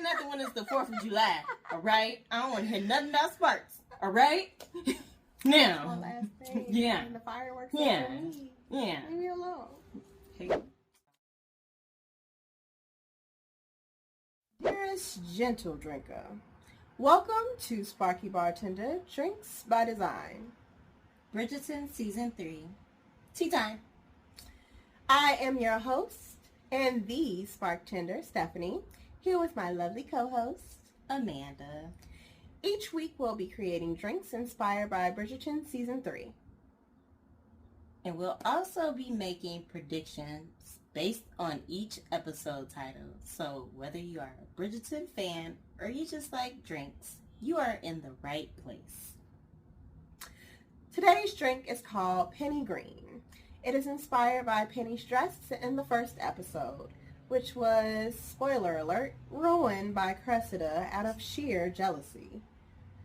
nothing when it's the 4th of July, all right? I don't want to hear nothing about sparks, all right? Now. One last thing. Yeah. And the fireworks. Yeah. Yeah. Leave me alone. Hey. Dearest gentle drinker, welcome to Sparky Bartender, Drinks by Design. Bridgerton Season 3. Tea time. I am your host and the Sparktender, Stephanie, here with my lovely co-host, Amanda. Each week we'll be creating drinks inspired by Bridgerton Season 3. And we'll also be making predictions based on each episode title. So whether you are a Bridgerton fan or you just like drinks, you are in the right place. Today's drink is called Penny Green. It is inspired by Penny's dress in the first episode, which was, spoiler alert, ruined by Cressida out of sheer jealousy.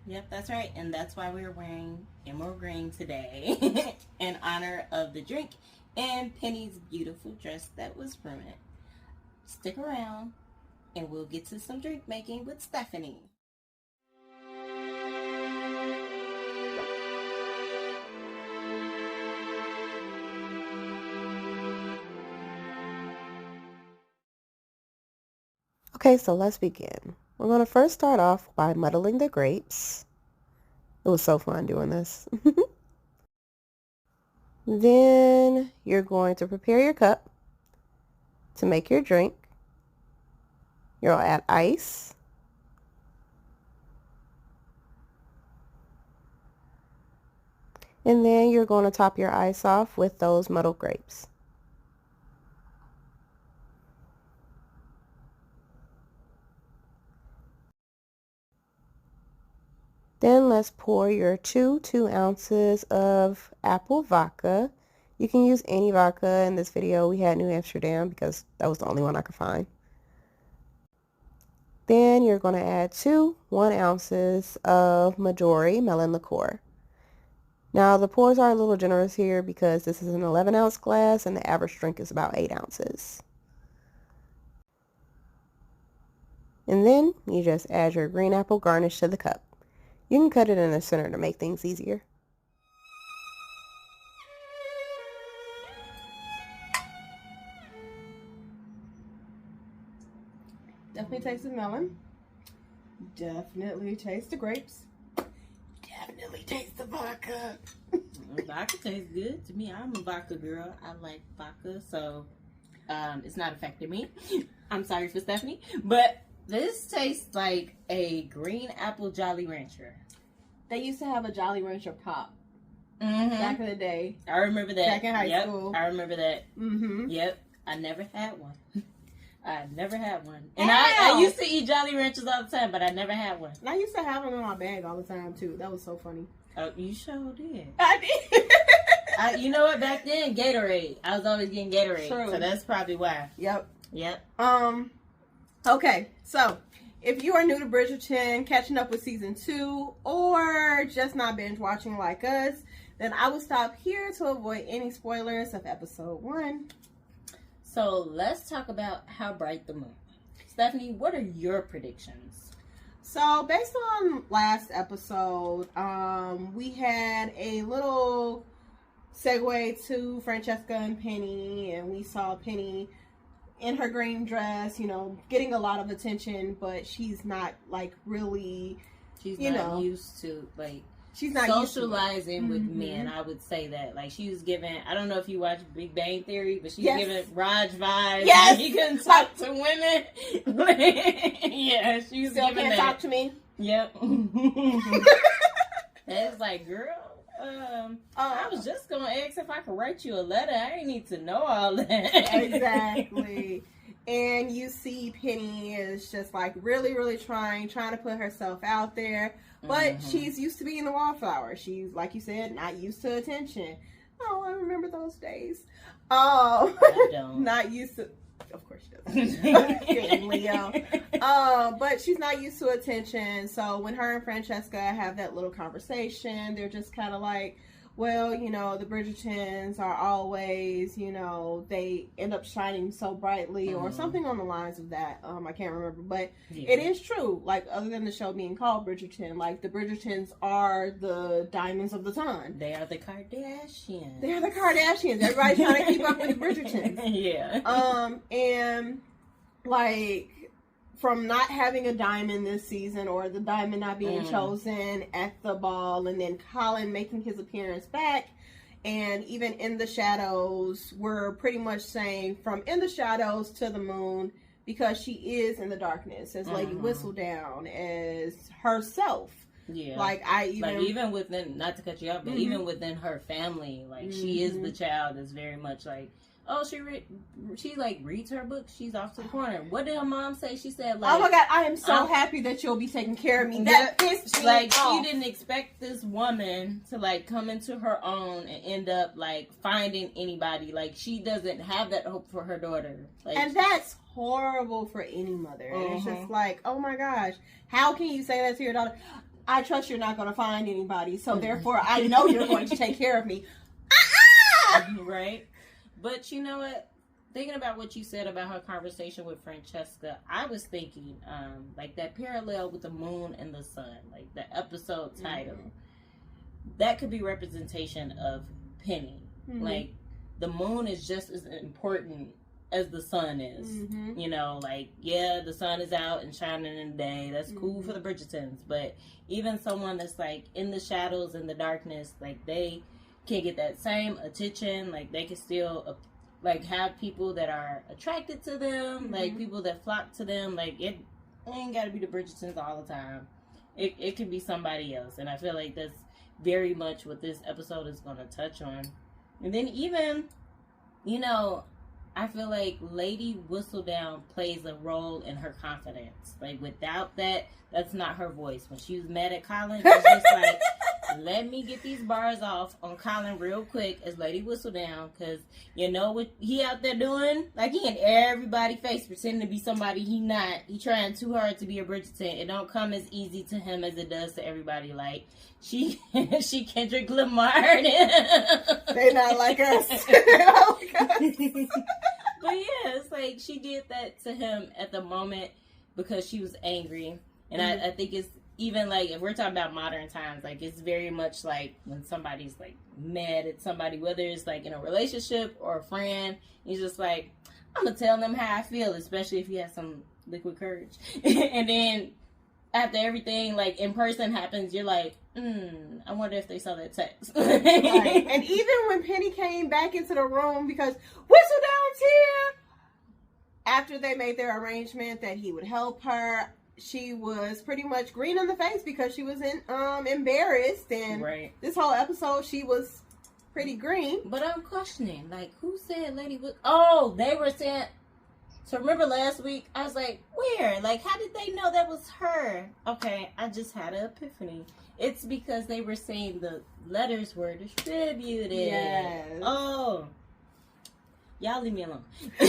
Yep, that's right. And that's why we're wearing emerald green today in honor of the drink and Penny's beautiful dress that was ruined. Stick around and we'll get to some drink making with Stephanie. Okay, so let's begin. We're going to first start off by muddling the grapes. It was so fun doing this. Then you're going to prepare your cup to make your drink. You'll add ice. And then you're going to top your ice off with those muddled grapes. Then let's pour your 2 ounces of apple vodka. You can use any vodka. In this video we had New Amsterdam because that was the only one I could find. Then you're going to add 2 1-ounces of Midori melon liqueur. Now the pours are a little generous here because this is an 11-ounce glass and the average drink is about 8 ounces. And then you just add your green apple garnish to the cup. You can cut it in the center to make things easier. Definitely taste the melon. Definitely taste the grapes. Definitely taste the vodka. Vodka tastes good to me. I'm a vodka girl. I like vodka, so it's not affecting me. I'm sorry for Stephanie, but this tastes like a green apple Jolly Rancher. They used to have a Jolly Rancher pop Back in the day. I remember that. Back in high school. I remember that. Mm-hmm. Yep. I never had one. I never had one. And I used to eat Jolly Ranchers all the time, but I never had one. And I used to have them in my bag all the time, too. That was so funny. Oh, you sure did. I did. You know what? Back then, Gatorade. I was always getting Gatorade. True. So that's probably why. Yep. Yep. Okay, so if you are new to Bridgerton, catching up with season 2, or just not binge watching like us, then I will stop here to avoid any spoilers of episode 1. So let's talk about How Bright the Moon. Stephanie, what are your predictions? So based on last episode, we had a little segue to Francesca and Penny, and we saw Penny in her green dress, you know, getting a lot of attention, but she's not like really, she's not used to like she's not socializing with men. I would say that like she was giving, I don't know if you watch Big Bang Theory, but she's giving Raj vibes. Yes, he couldn't talk to women. Yeah, she was still giving can't that. talk to me. Yep. It's like, girl, I was just gonna ask if I could write you a letter. I didn't need to know all that. Exactly. And you see Penny is just like really trying to put herself out there, but she's used to being the wallflower. She's, like you said, not used to attention. Oh, I remember those days. Oh, I don't. Not used to. Of course she doesn't. Leo. But she's not used to attention. So when her and Francesca have that little conversation, they're just kind of like, well, the Bridgertons are always, they end up shining so brightly, or something on the lines of that. I can't remember, but it is true. Like, other than the show being called Bridgerton, like, the Bridgertons are the diamonds of the sun. They are the Kardashians. Everybody's trying to keep up with the Bridgertons. Yeah. And like, from not having a diamond this season, or the diamond not being chosen at the ball, and then Colin making his appearance back, and even In the Shadows, we're pretty much saying from In the Shadows to the moon, because she is in the darkness as Lady Whistledown, as herself. Yeah. Like, even within, not to cut you off, but even within her family, like, she is the child that's very much like, oh, she like reads her book. She's off to the corner. What did her mom say? She said, like, oh my God, I am so happy that you'll be taking care of me. That pissed me like off. She didn't expect this woman to like come into her own and end up like finding anybody. Like, she doesn't have that hope for her daughter. Like, and that's horrible for any mother. And it's just like, oh my gosh, how can you say that to your daughter? I trust you're not going to find anybody, so therefore I know you're going to take care of me. Right. But you know what? Thinking about what you said about her conversation with Francesca, I was thinking, like, that parallel with the moon and the sun, like the episode title, that could be representation of Penny. Like, the moon is just as important as the sun is. Like, yeah, the sun is out and shining in the day. That's cool for the Bridgertons. But even someone that's, like, in the shadows and the darkness, like, they can get that same attention. Like, they can still like have people that are attracted to them, like people that flock to them. Like, it ain't gotta be the Bridgertons all the time. It can be somebody else. And I feel like that's very much what this episode is going to touch on. And then even, I feel like Lady Whistledown plays a role in her confidence. Like, without that, that's not her voice. When she was mad at Colin, she's just like, let me get these bars off on Colin real quick as Lady Whistledown, because you know what he out there doing? Like, he in everybody's face pretending to be somebody he not. He trying too hard to be a Bridgerton. It don't come as easy to him as it does to everybody. Like, she Kendrick Lamar. They not like us. But yeah, it's like she did that to him at the moment because she was angry. And I think it's even like, if we're talking about modern times, like, it's very much like when somebody's like mad at somebody, whether it's like in a relationship or a friend, he's just like, I'm gonna tell them how I feel, especially if you have some liquid courage. And then after everything like in person happens, you're like, I wonder if they saw that text. Right. And even when Penny came back into the room, because Whistledown's here, after they made their arrangement that he would help her, she was pretty much green in the face because she was embarrassed, and this whole episode she was pretty green. But I'm questioning, like, who said Lady Wood? Oh, they were saying. So remember last week, I was like, where? Like, how did they know that was her? Okay, I just had an epiphany. It's because they were saying the letters were distributed. Yes. Oh. Y'all leave me alone. I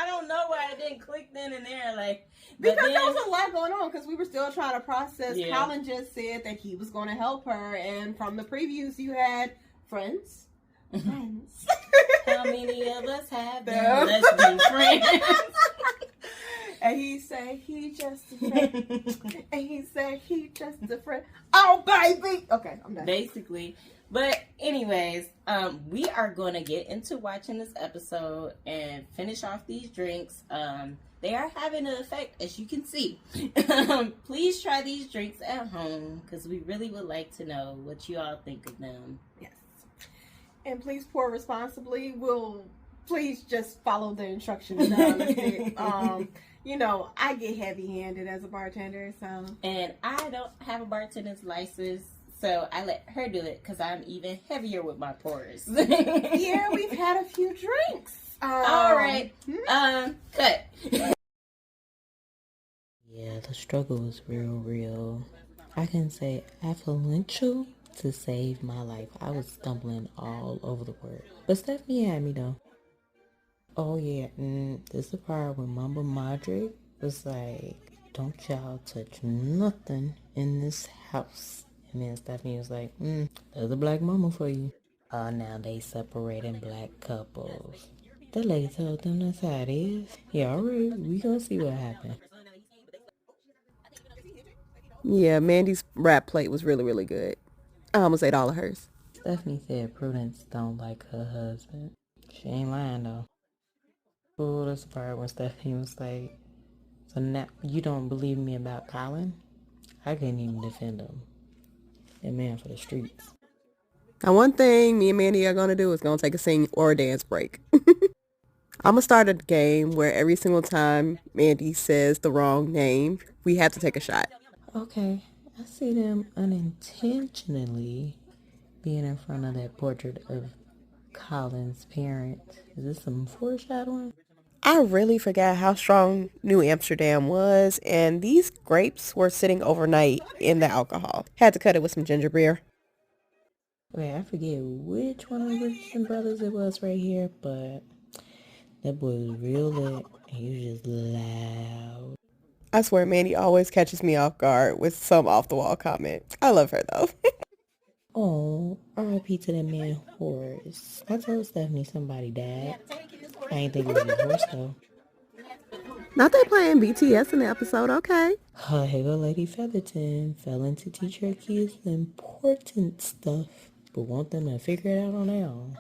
don't know why I didn't click then and there. Like, because there was a lot going on, because we were still trying to process. Yeah. Colin just said that he was going to help her, and from the previews you had friends. Friends. How many of us have them? Let's be friends. And he said he just a friend. And he said he just a friend. Oh, baby. Okay, I'm done. Basically. But anyways, we are going to get into watching this episode and finish off these drinks. They are having an effect, as you can see. Please try these drinks at home, because we really would like to know what you all think of them. Yes. And please pour responsibly. Please just follow the instructions down the stick. You know, I get heavy-handed as a bartender, so. And I don't have a bartender's license, so I let her do it because I'm even heavier with my pours. Yeah, we've had a few drinks. All right. Cut. Yeah, the struggle is real. I can say affluential to save my life. I was stumbling all over the word. But Stephanie had me, though. Oh, yeah. This is the part when Mama Madre was like, don't y'all touch nothing in this house. And then Stephanie was like, there's a black mama for you. Now they separating black couples. That lady told them that's how it is. Yeah, alright, we gonna see what happens. Yeah, Mandy's rap plate was really, really good. I almost ate all of hers. Stephanie said Prudence don't like her husband. She ain't lying though. Oh, that's the part when Stephanie was like, so now you don't believe me about Colin? I couldn't even defend him. That man for the streets. Now, one thing me and Mandy are going to do is going to take a sing or a dance break. I'm going to start a game where every single time Mandy says the wrong name, we have to take a shot. Okay, I see them unintentionally being in front of that portrait of Colin's parents. Is this some foreshadowing? I really forgot how strong New Amsterdam was, and these grapes were sitting overnight in the alcohol. Had to cut it with some ginger beer. Okay, I forget which one of the Richardson brothers it was right here, but that boy was real lit, and he was just loud. I swear Mandy always catches me off guard with some off-the-wall comment. I love her, though. Oh, R.I.P. to that man Horace. I told Stephanie somebody died. I ain't think it was a horse, though. Not they playing BTS in the episode, okay. Here go Lady Featherton, failing to teach her kids the important stuff, but want them to figure it out on their own.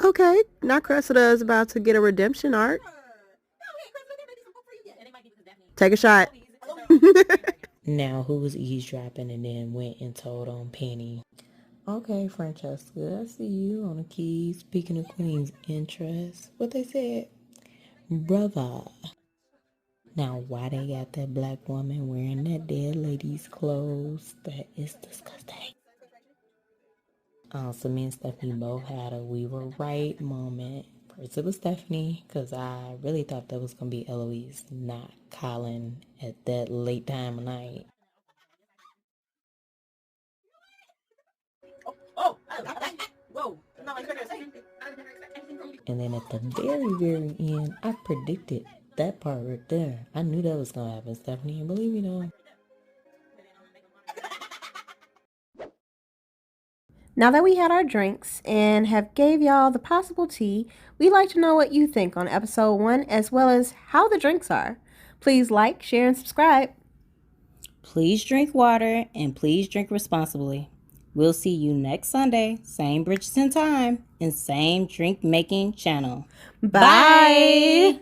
Okay, now Cressida is about to get a redemption arc. Take a shot. Now, who was eavesdropping and then went and told on Penny? Okay, Francesca, I see you on the keys, speaking of Queen's interest. What they said? Brother. Now, why they got that black woman wearing that dead lady's clothes? That is disgusting. So me and Stephanie both had a we were right moment. First it was Stephanie, because I really thought that was going to be Eloise, not Colin at that late time of night. And then at the very, very end, I predicted that part right there. I knew that was going to happen, Stephanie, and believe me though. Now that we had our drinks and have gave y'all the possible tea, we'd like to know what you think on episode 1 as well as how the drinks are. Please like, share, and subscribe. Please drink water and please drink responsibly. We'll see you next Sunday, same Bridgerton time and same drink making channel. Bye.